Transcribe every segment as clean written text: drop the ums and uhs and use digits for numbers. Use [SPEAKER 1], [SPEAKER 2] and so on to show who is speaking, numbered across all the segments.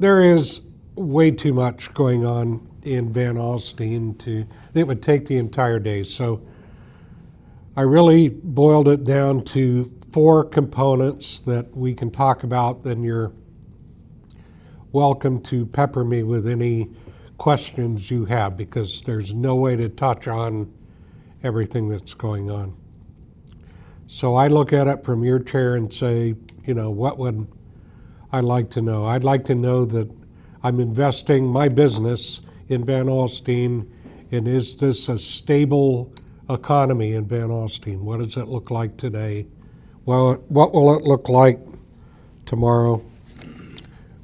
[SPEAKER 1] there is way too much going on in Van Alstyne it would take the entire day. So I really boiled it down to 4 components that we can talk about. Then you're welcome to pepper me with any questions you have, because there's no way to touch on everything that's going on. So I look at it from your chair and say, what would I like to know? I'd like to know that I'm investing my business in Van Alstyne, and is this a stable economy in Van Alstyne? What does it look like today? Well, what will it look like tomorrow?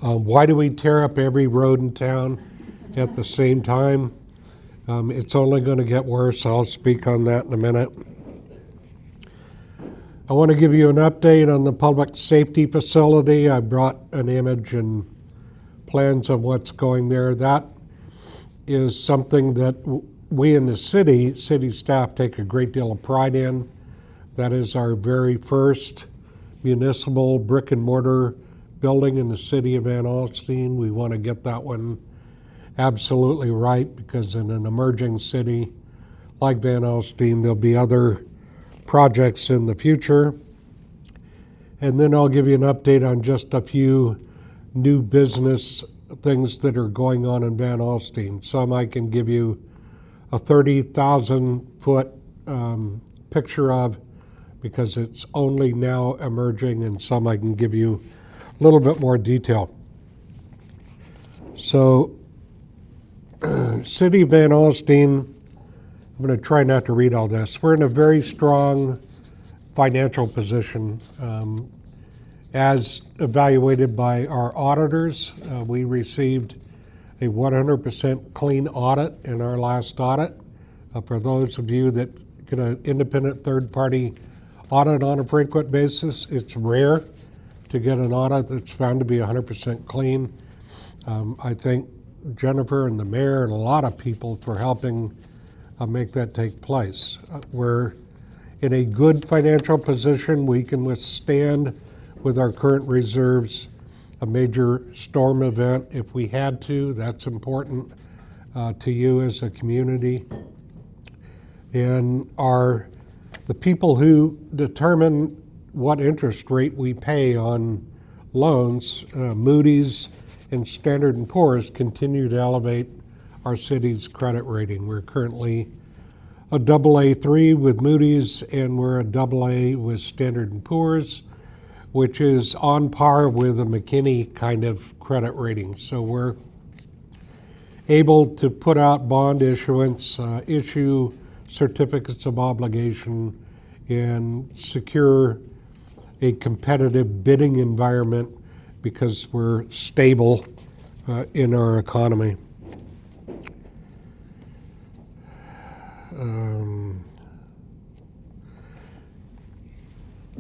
[SPEAKER 1] Why do we tear up every road in town at the same time? It's only going to get worse. I'll speak on that in a minute. I want to give you an update on the public safety facility. I brought an image and plans of what's going there. That is something that we in the city staff take a great deal of pride in. That is our very first municipal brick and mortar building in the city of Van Alstyne. We want to get that one absolutely right, because in an emerging city like Van Alstyne, there'll be other projects in the future. And then I'll give you an update on just a few new business things that are going on in Van Alstyne. Some I can give you a 30,000 foot picture of, because it's only now emerging, and some I can give you a little bit more detail. So, City of Van Alstyne, I'm going to try not to read all this. We're in a very strong financial position. As evaluated by our auditors, we received a 100% clean audit in our last audit. For those of you that get an independent third-party audit on a frequent basis, it's rare to get an audit that's found to be 100% clean. I thank Jennifer and the mayor and a lot of people for helping make that take place. We're in a good financial position. We can withstand, with our current reserves, a major storm event if we had to. That's important to you as a community. And the people who determine what interest rate we pay on loans, Moody's and Standard & Poor's, continue to elevate our city's credit rating. We're currently a AA3 with Moody's, and we're a AA with Standard & Poor's, which is on par with a McKinney kind of credit rating. So we're able to put out bond issuance, issue certificates of obligation, and secure a competitive bidding environment because we're stable in our economy.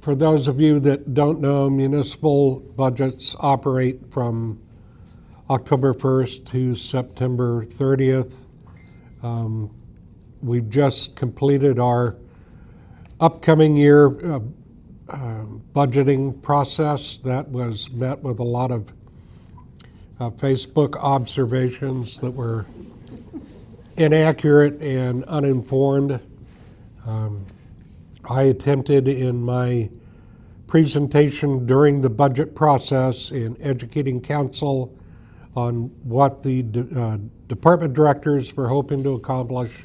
[SPEAKER 1] For those of you that don't know, municipal budgets operate from October 1st to September 30th. We've just completed our upcoming year budgeting process that was met with a lot of Facebook observations that were inaccurate and uninformed. I attempted in my presentation during the budget process in educating council on what the department directors were hoping to accomplish,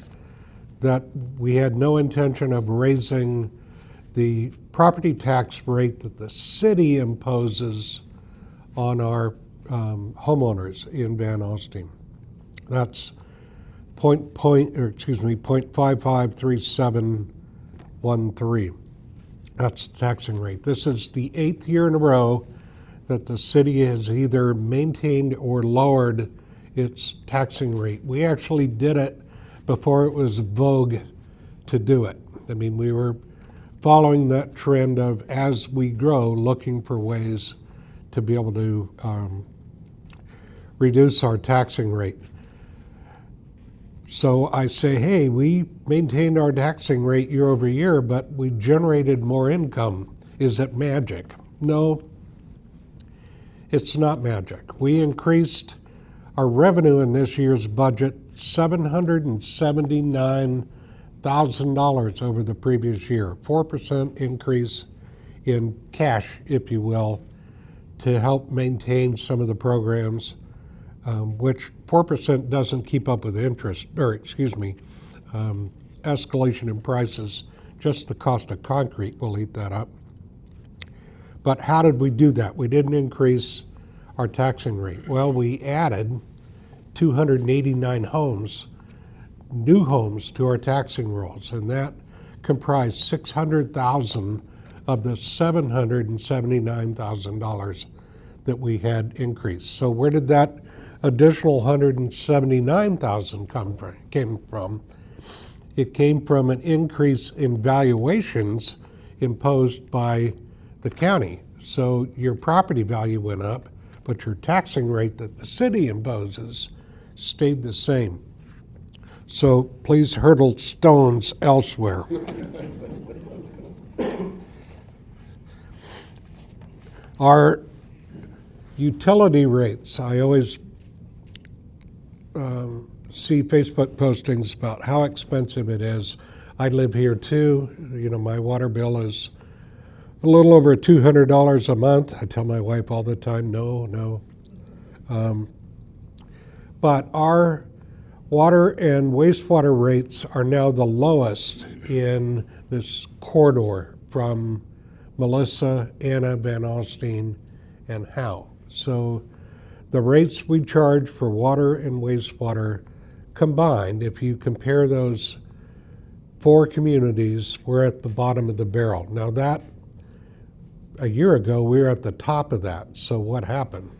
[SPEAKER 1] that we had no intention of raising the property tax rate that the city imposes on our homeowners in Van Alstyne. That's 0.553713. That's the taxing rate. This is the 8th year in a row that the city has either maintained or lowered its taxing rate. We actually did it before it was vogue to do it. I mean, we were following that trend of, as we grow, looking for ways to be able to reduce our taxing rate. So I say, hey, we maintained our taxing rate year over year, but we generated more income. Is it magic? No. it's not magic. We increased our revenue in this year's budget $779,000 over the previous year, 4% increase in cash, if you will, to help maintain some of the programs, which 4% doesn't keep up with escalation in prices. Just the cost of concrete will eat that up. But how did we do that? We didn't increase our taxing rate. Well, we added 289 homes, new homes, to our taxing rolls, and that comprised 600,000 of the $779,000 that we had increased. So where did that additional 179,000 came from? It came from an increase in valuations imposed by the county. So your property value went up, but your taxing rate that the city imposes stayed the same. So please hurdle stones elsewhere. Our utility rates, I always see Facebook postings about how expensive it is. I live here too. You know, my water bill is a little over $200 a month. I tell my wife all the time, no. But our water and wastewater rates are now the lowest in this corridor from Melissa, Anna, Van Alstyne, and Howe. So the rates we charge for water and wastewater combined, if you compare those four communities, we're at the bottom of the barrel. Now that, a year ago, we were at the top of that. So what happened?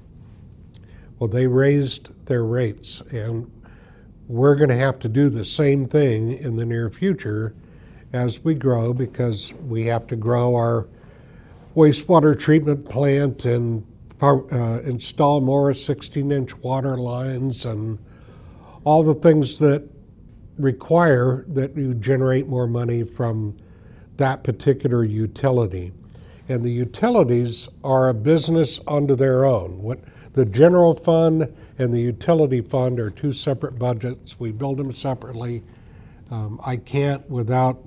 [SPEAKER 1] Well, they raised their rates, and we're going to have to do the same thing in the near future as we grow, because we have to grow our wastewater treatment plant and install more 16-inch water lines and all the things that require that you generate more money from that particular utility. And the utilities are a business unto their own. The general fund and the utility fund are two separate budgets. We build them separately. I can't, without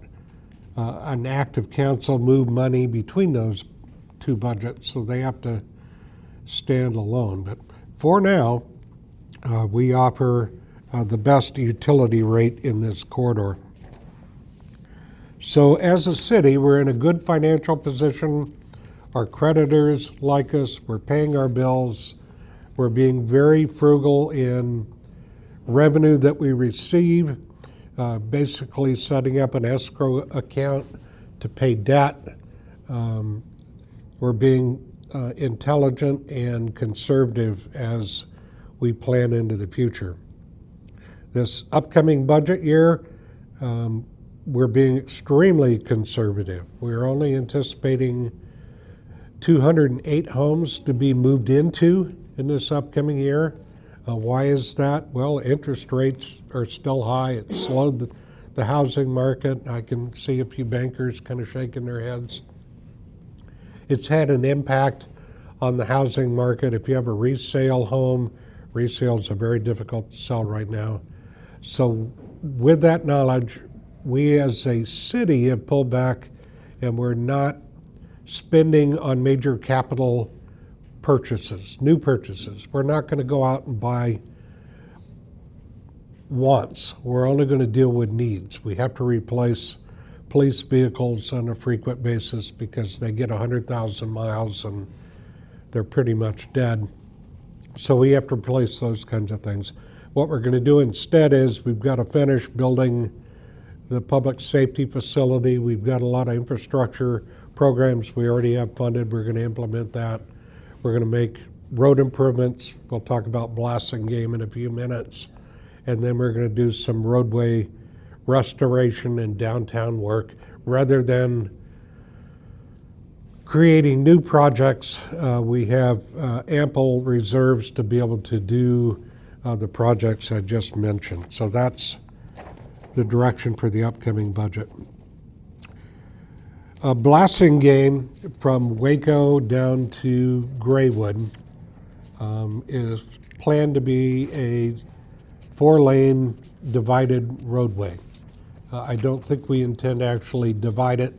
[SPEAKER 1] an act of council, move money between those two budgets, so they have to stand alone. But for now, we offer the best utility rate in this corridor. So as a city, we're in a good financial position. Our creditors like us. We're paying our bills. We're being very frugal in revenue that we receive, basically setting up an escrow account to pay debt. We're being intelligent and conservative as we plan into the future. This upcoming budget year, we're being extremely conservative. We're only anticipating 208 homes to be moved into in this upcoming year. Why is that? Well, interest rates are still high. It slowed the housing market. I can see a few bankers kind of shaking their heads. It's had an impact on the housing market. If you have a resale home, resales are very difficult to sell right now. So with that knowledge, we as a city have pulled back, and we're not spending on major capital purchases, new purchases. We're not going to go out and buy wants. We're only going to deal with needs. We have to replace police vehicles on a frequent basis because they get 100,000 miles and they're pretty much dead. So we have to replace those kinds of things. What we're going to do instead is we've got to finish building the public safety facility. We've got a lot of infrastructure programs we already have funded. We're going to implement that. We're going to make road improvements. We'll talk about Blassingame in a few minutes. And then we're going to do some roadway restoration and downtown work rather than creating new projects. We have ample reserves to be able to do the projects I just mentioned. So that's the direction for the upcoming budget. Blassingame from Waco down to Graywood is planned to be a 4-lane divided roadway. I don't think we intend to actually divide it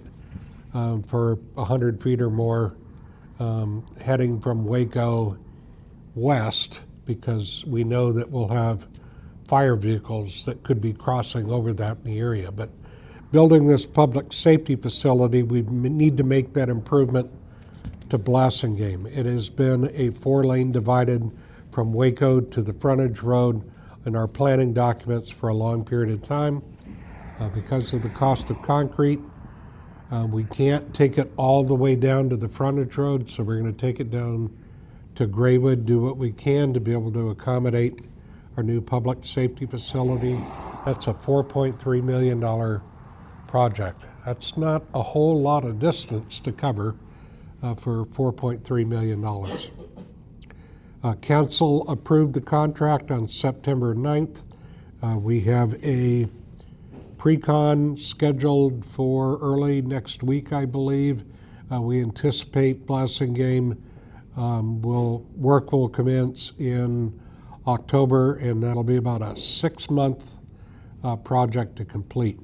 [SPEAKER 1] for 100 feet or more heading from Waco west, because we know that we'll have fire vehicles that could be crossing over that in the area. But building this public safety facility, we need to make that improvement to Blassingame. It has been a 4-lane divided from Waco to the Frontage Road in our planning documents for a long period of time. Because of the cost of concrete, we can't take it all the way down to the Frontage Road, so we're going to take it down to Graywood, do what we can to be able to accommodate our new public safety facility. That's a $4.3 million project. That's not a whole lot of distance to cover for $4.3 million. Council approved the contract on September 9th. We have a pre-con scheduled for early next week, I believe. We anticipate Blassingame work will commence in October, and that'll be about a 6-month project to complete.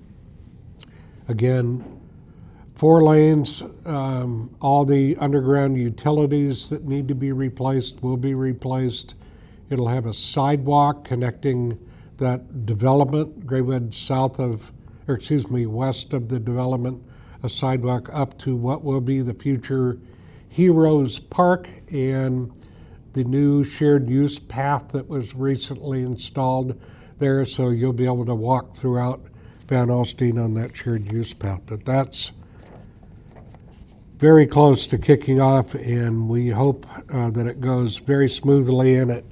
[SPEAKER 1] Again, 4 lanes, all the underground utilities that need to be replaced will be replaced. It'll have a sidewalk connecting that development, Graywood west of the development, a sidewalk up to what will be the future Heroes Park and the new shared use path that was recently installed there, so you'll be able to walk throughout Van Alstyne on that shared use path. But that's very close to kicking off, and we hope that it goes very smoothly, and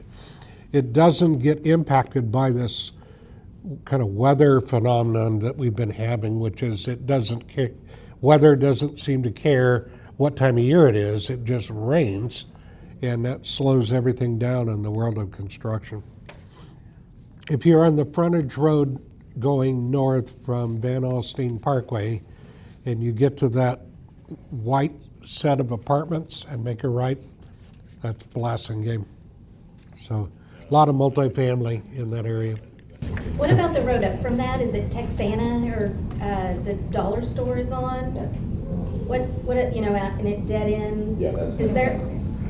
[SPEAKER 1] it doesn't get impacted by this kind of weather phenomenon that we've been having, which is weather doesn't seem to care what time of year it is. It just rains, and that slows everything down in the world of construction. If you're on the Frontage Road going north from Van Alstyne Parkway, and you get to that white set of apartments and make a right, that's Blassingame. So a lot of multifamily in that area.
[SPEAKER 2] What about the road up from that? Is it Texana or the dollar store is on? What and it dead ends?
[SPEAKER 3] Yeah,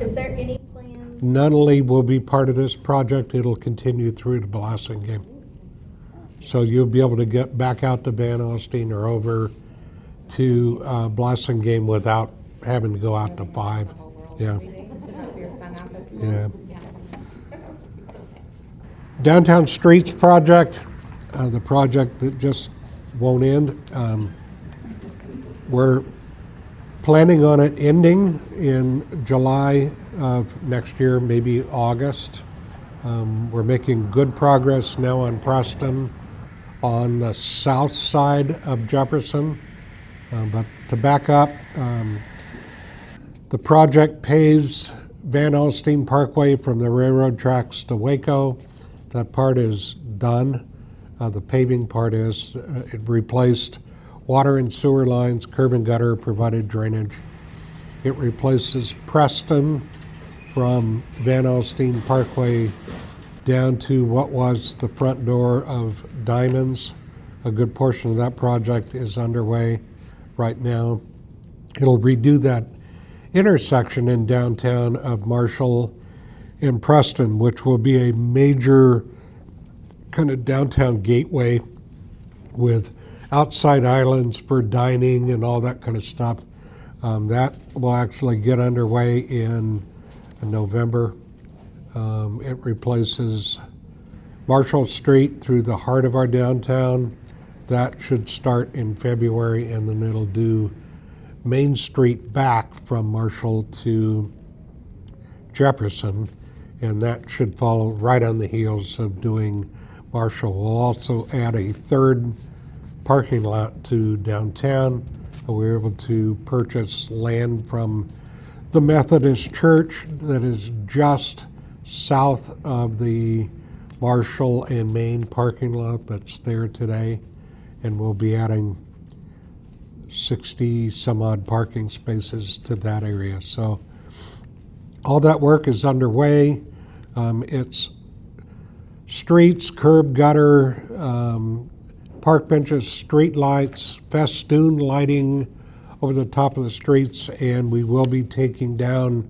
[SPEAKER 2] Is there any plan?
[SPEAKER 1] Nunnally will be part of this project. It'll continue through to Blassingame. So you'll be able to get back out to Van Alstyne or over to Blassingame without having to go out to 5. Yeah. Yeah. Downtown Streets project, the project that just won't end. We're planning on it ending in July of next year, maybe August. We're making good progress now on Preston on the south side of Jefferson. But to back up, the project paves Van Alstyne Parkway from the railroad tracks to Waco. That part is done. The paving part is, it replaced water and sewer lines, curb and gutter, provided drainage. It replaces Preston from Van Alstyne Parkway down to what was the front door of Diamonds. A good portion of that project is underway right now. It'll redo that intersection in downtown of Marshall and Preston, which will be a major kind of downtown gateway with outside islands for dining and all that kind of stuff. That will actually get underway in November. It replaces Marshall Street through the heart of our downtown. That should start in February, and then it'll do Main Street back from Marshall to Jefferson, and that should follow right on the heels of doing Marshall. We'll also add a third parking lot to downtown. We were able to purchase land from the Methodist Church that is just south of the Marshall and Main parking lot that's there today, and we'll be adding 60 some odd parking spaces to that area. So All that work is underway. It's streets, curb gutter, park benches, street lights, festoon lighting over the top of the streets, and we will be taking down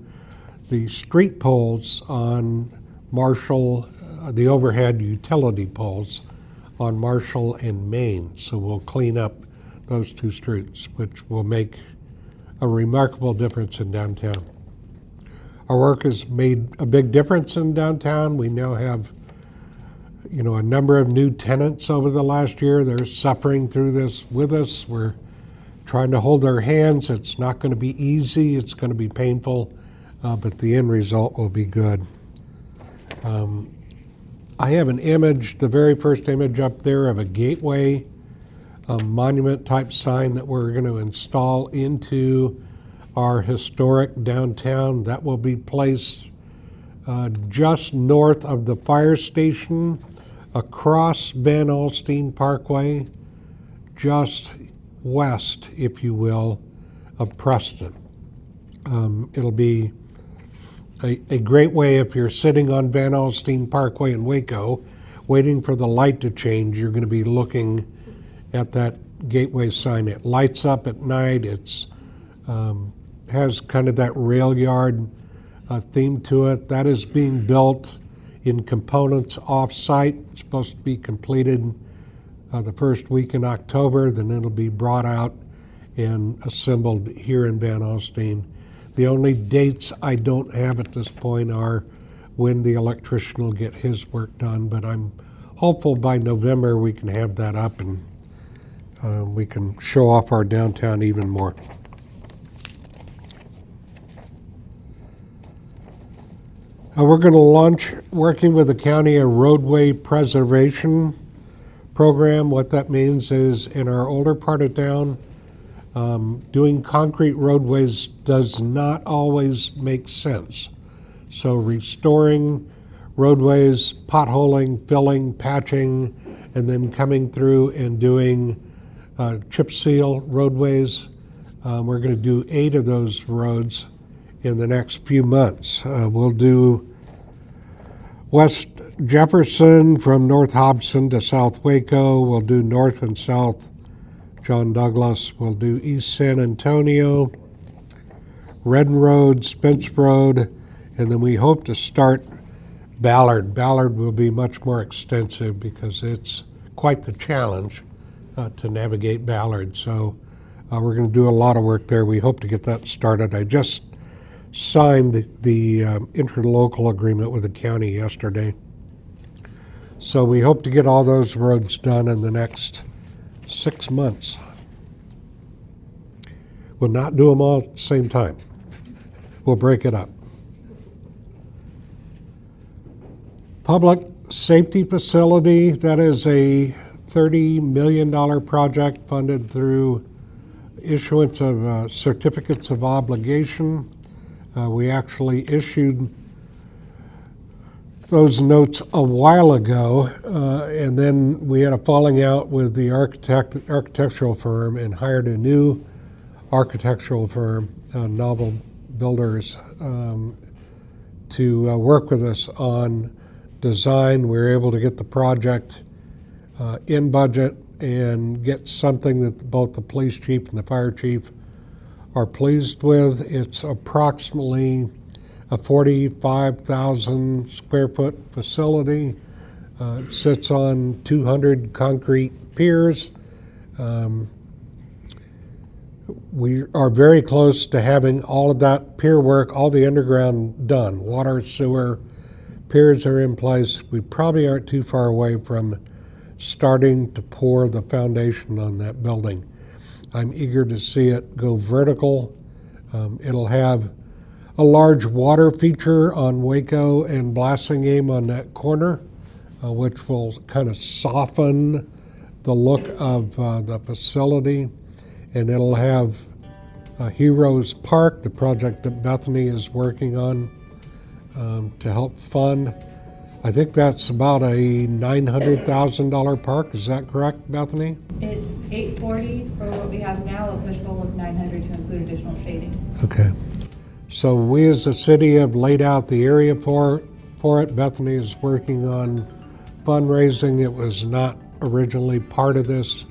[SPEAKER 1] the street poles on Marshall, the overhead utility poles on Marshall and Main. So we'll clean up those two streets, which will make a remarkable difference in downtown. Our work has made a big difference in downtown. We now have, a number of new tenants over the last year. They're suffering through this with us. We're trying to hold their hands. It's not going to be easy. It's going to be painful, but the end result will be good. I have an image, the very first image up there of a gateway, a monument type sign that we're going to install into our historic downtown. That will be placed just north of the fire station, across Van Alstyne Parkway, just west, if you will, of Preston. It'll be a great way if you're sitting on Van Alstyne Parkway in Waco, waiting for the light to change. You're going to be looking at that gateway sign. It lights up at night. It's has kind of that rail yard theme to it. That is being built in components off-site. It's supposed to be completed the first week in October. Then it'll be brought out and assembled here in Van Alstyne. The only dates I don't have at this point are when the electrician will get his work done, but I'm hopeful by November we can have that up and we can show off our downtown even more. We're going to launch, working with the county, a roadway preservation program. What that means is in our older part of town, doing concrete roadways does not always make sense. So restoring roadways, potholing, filling, patching, and then coming through and doing chip seal roadways. We're going to do 8 of those roads in the next few months. We'll do West Jefferson from North Hobson to South Waco. We'll do North and South John Douglas. We'll do East San Antonio, Redden Road, Spence Road, and then we hope to start Ballard. Ballard will be much more extensive because it's quite the challenge to navigate Ballard. So we're going to do a lot of work there. We hope to get that started. I just signed the interlocal agreement with the county yesterday. So we hope to get all those roads done in the next 6 months. We'll not do them all at the same time. We'll break it up. Public safety facility, that is a $30 million project funded through issuance of certificates of obligation. We actually issued those notes a while ago, and then we had a falling out with the architectural firm and hired a new architectural firm, Novel Builders, to work with us on design. We were able to get the project in budget and get something that both the police chief and the fire chief are pleased with. It's approximately a 45,000 square foot facility. It sits on 200 concrete piers. We are very close to having all of that pier work, all the underground done. Water, sewer, piers are in place. We probably aren't too far away from starting to pour the foundation on that building. I'm eager to see it go vertical. It'll have a large water feature on Waco and Blassingame on that corner, which will kind of soften the look of the facility. And it'll have Heroes Park, the project that Bethany is working on to help fund. I think that's about a $900,000 park. Is that correct, Bethany?
[SPEAKER 3] It's $840 for what we have now, a push goal of $900 to include additional shading.
[SPEAKER 1] Okay. So we as a city have laid out the area for it. Bethany is working on fundraising. It was not originally part of this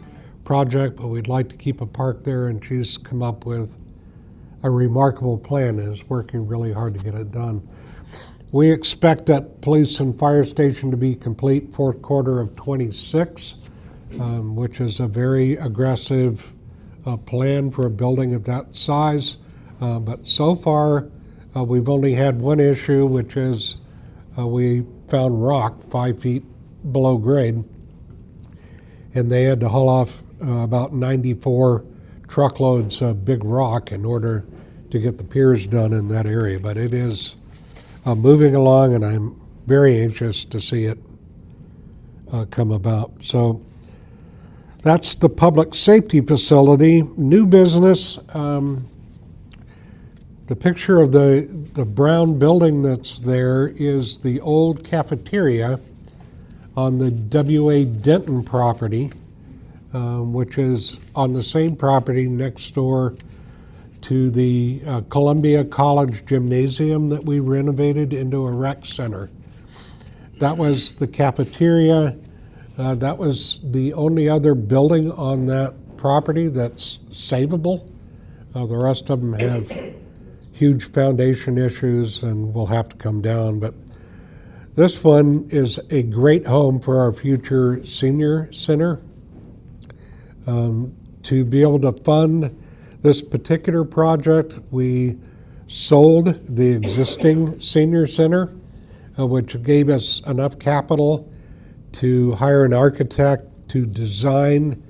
[SPEAKER 1] project, but we'd like to keep a park there, and she's come up with a remarkable plan and is working really hard to get it done. We expect that police and fire station to be complete fourth quarter of '26, which is a very aggressive plan for a building of that size. But so far, we've only had one issue, which is we found rock 5 feet below grade, and they had to haul off about 94 truckloads of big rock in order to get the piers done in that area. But it is moving along, and I'm very anxious to see it come about. So that's the public safety facility. New business, the picture of the brown building that's there is the old cafeteria on the W.A. Denton property, which is on the same property next door to the Columbia College Gymnasium that we renovated into a rec center. That was the cafeteria. That was the only other building on that property that's savable. The rest of them have huge foundation issues and will have to come down. But this one is a great home for our future senior center. To be able to fund this particular project, we sold the existing senior center, which gave us enough capital to hire an architect to design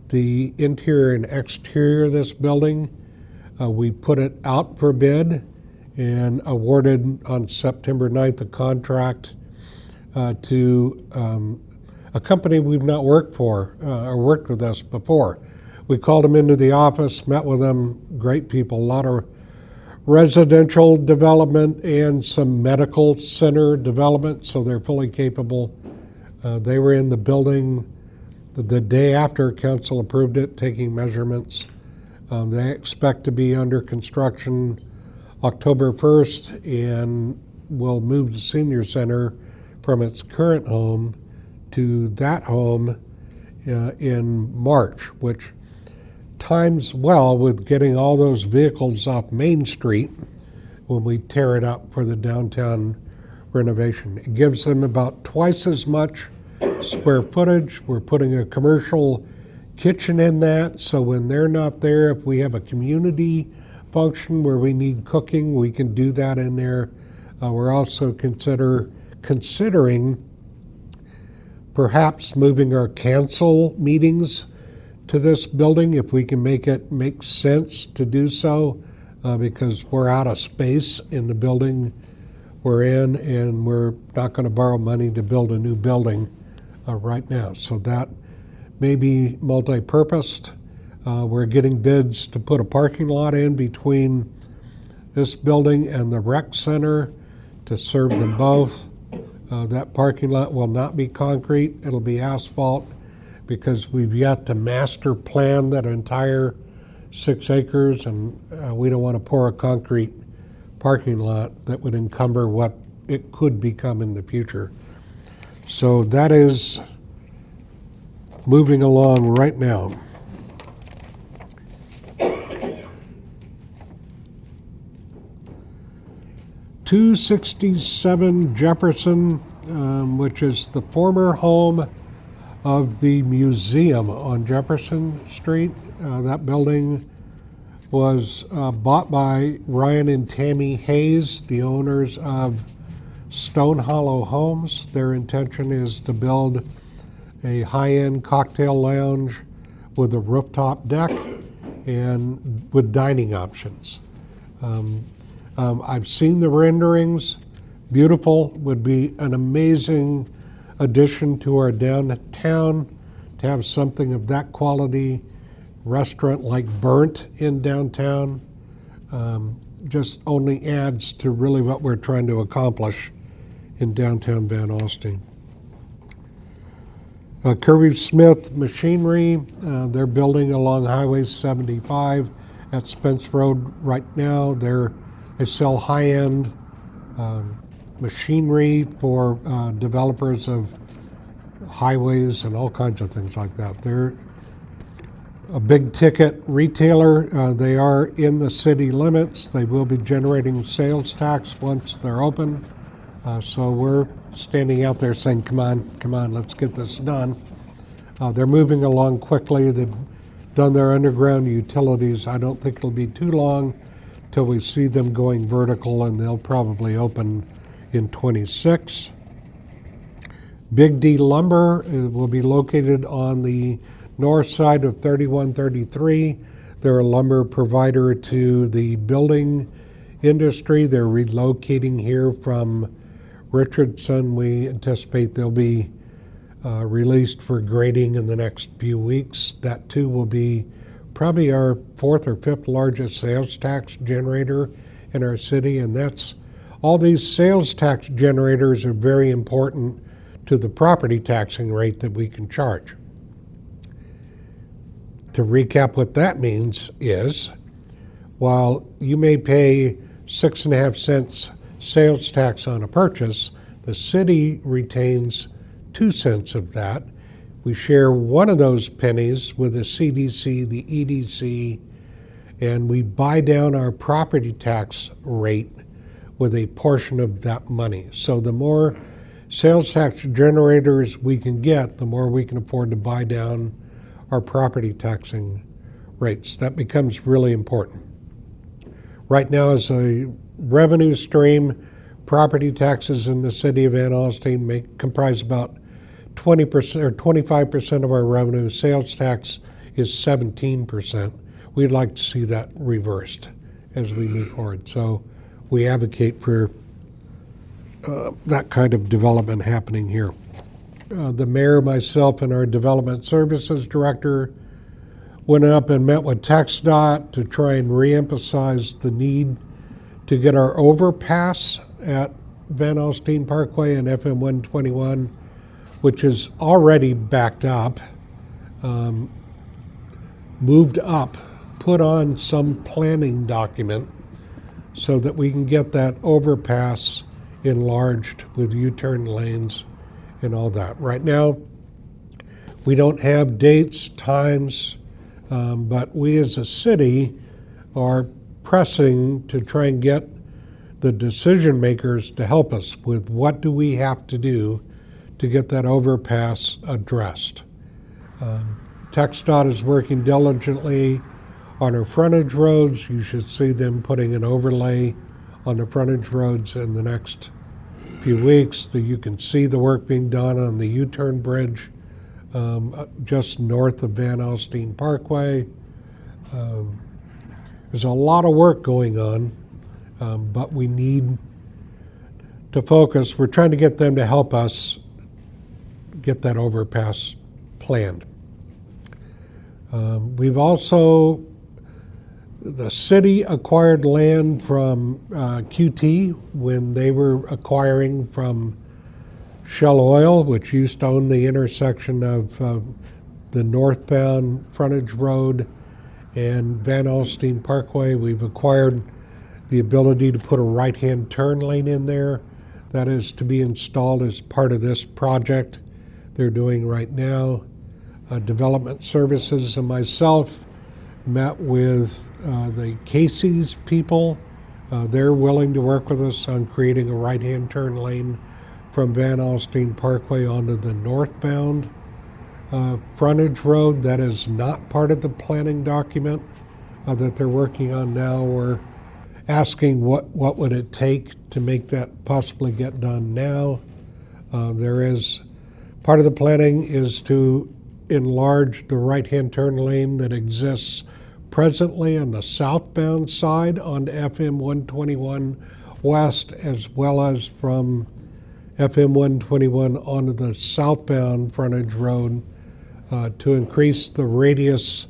[SPEAKER 1] the interior and exterior of this building. We put it out for bid and awarded on September 9th a contract to a company we've not worked for or worked with us before. We called them into the office, met with them, great people, a lot of residential development and some medical center development, so they're fully capable. They were in the building the day after council approved it, taking measurements. They expect to be under construction October 1st and will move the senior center from its current home to that home in March, which times well with getting all those vehicles off Main Street when we tear it up for the downtown renovation. It gives them about twice as much square footage. We're putting a commercial kitchen in that, so when they're not there, if we have a community function where we need cooking, we can do that in there. We're also considering perhaps moving our council meetings to this building if we can make it make sense to do so, because we're out of space in the building we're in, and we're not going to borrow money to build a new building right now. So that may be multi-purposed. We're getting bids to put a parking lot in between this building and the rec center to serve them both. That parking lot will not be concrete, it'll be asphalt, because we've yet to master plan that entire 6 acres, and we don't want to pour a concrete parking lot that would encumber what it could become in the future. So that is moving along right now. (267) Jefferson, which is the former home of the museum on Jefferson Street. That building was bought by Ryan and Tammy Hayes, the owners of Stone Hollow Homes. Their intention is to build a high-end cocktail lounge with a rooftop deck and with dining options. I've seen the renderings. Beautiful. Would be an amazing addition to our downtown to have something of that quality, restaurant like Burnt in downtown. Just only adds to really what we're trying to accomplish in downtown Van Alstyne. Kirby-Smith Machinery, they're building along Highway 75 at Spence Road right now. They're They sell high-end machinery for developers of highways and all kinds of things like that. They're a big ticket retailer. They are in the city limits. They will be generating sales tax once they're open. So we're standing out there saying, come on, let's get this done. They're moving along quickly. They've done their underground utilities. I don't think it'll be too long till we see them going vertical, and they'll probably open in '26. Big D Lumber will be located on the north side of 3133. They're a lumber provider to the building industry. They're relocating here from Richardson. We anticipate they'll be released for grading in the next few weeks. That too will be probably our fourth or fifth largest sales tax generator in our city, and that's all these sales tax generators are very important to the property taxing rate that we can charge. To recap, what that means is, while you may pay 6.5 cents sales tax on a purchase, the city retains 2 cents of that. We share one of those pennies with the CDC, the EDC, and we buy down our property tax rate with a portion of that money. So the more sales tax generators we can get, the more we can afford to buy down our property taxing rates. That becomes really important. Right now, as a revenue stream, property taxes in the city of Van Alstyne comprise about 20% or 25% of our revenue. Sales tax is 17%. We'd like to see that reversed as we move forward. So we advocate for that kind of development happening here. The mayor, myself, and our development services director went up and met with TxDOT to try and reemphasize the need to get our overpass at Van Alstyne Parkway and FM 121, which is already backed up, moved up, put on some planning document so that we can get that overpass enlarged with U-turn lanes and all that. Right now, we don't have dates, times, but we as a city are pressing to try and get the decision makers to help us with what do we have to do to get that overpass addressed. TxDOT is working diligently on our frontage roads. You should see them putting an overlay on the frontage roads in the next few weeks. You can see the work being done on the U-turn bridge just north of Van Alstyne Parkway. There's a lot of work going on, but we need to focus. We're trying to get them to help us get that overpass planned. We've also, the city acquired land from QT when they were acquiring from Shell Oil, which used to own the intersection of the northbound Frontage Road and Van Alstyne Parkway. We've acquired the ability to put a right-hand turn lane in there. That is to be installed as part of this project they're doing right now. Development Services and myself met with the Casey's people. They're willing to work with us on creating a right-hand turn lane from Van Alstyne Parkway onto the northbound frontage road. That is not part of the planning document that they're working on now. We're asking what would it take to make that possibly get done now. There is, part of the planning is to enlarge the right-hand turn lane that exists presently on the southbound side onto FM 121 west, as well as from FM 121 onto the southbound frontage road to increase the radius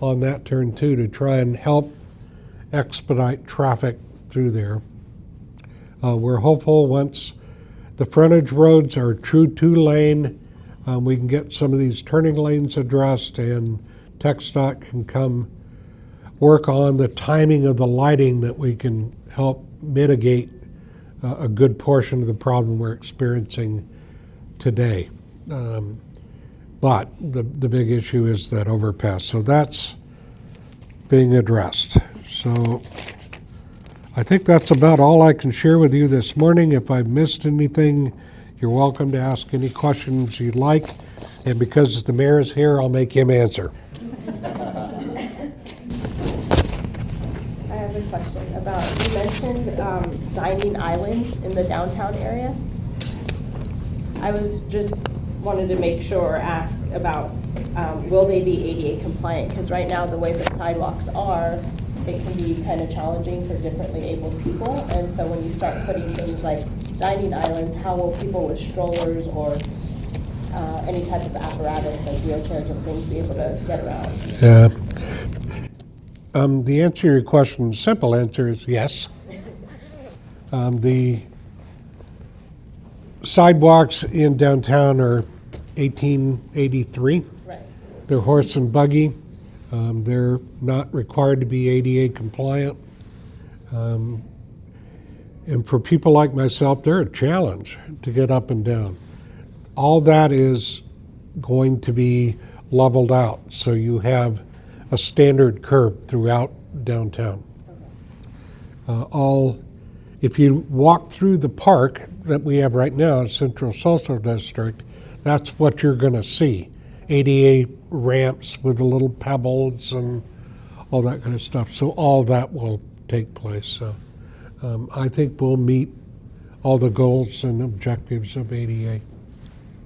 [SPEAKER 1] on that turn too, to try and help expedite traffic through there. We're hopeful once the frontage roads are true two-lane, we can get some of these turning lanes addressed, and TxDOT can come work on the timing of the lighting that we can help mitigate a good portion of the problem we're experiencing today. But the big issue is that overpass. So that's being addressed. So I think that's about all I can share with you this morning. If I've missed anything, you're welcome to ask any questions you'd like. And because the mayor is here, I'll make him answer.
[SPEAKER 3] I have a question about, you mentioned dining islands in the downtown area. I was just wanted to make sure or ask about, will they be ADA compliant? Because right now, the way the sidewalks are, it can be kind of challenging for differently abled people. And so when you start putting things like dining islands, how will people with strollers or any type of apparatus like wheelchairs and things be able to get around?
[SPEAKER 1] Yeah. The answer to your question, the simple answer is yes. The sidewalks in downtown are 1883.
[SPEAKER 3] Right.
[SPEAKER 1] They're horse and buggy. They're not required to be ADA compliant. And for people like myself, they're a challenge to get up and down. All that is going to be leveled out, so you have a standard curb throughout downtown. If you walk through the park that we have right now, Central Social District, that's what you're going to see. ADA ramps with the little pebbles and all that kind of stuff. So all that will take place. So I think we'll meet all the goals and objectives of ADA.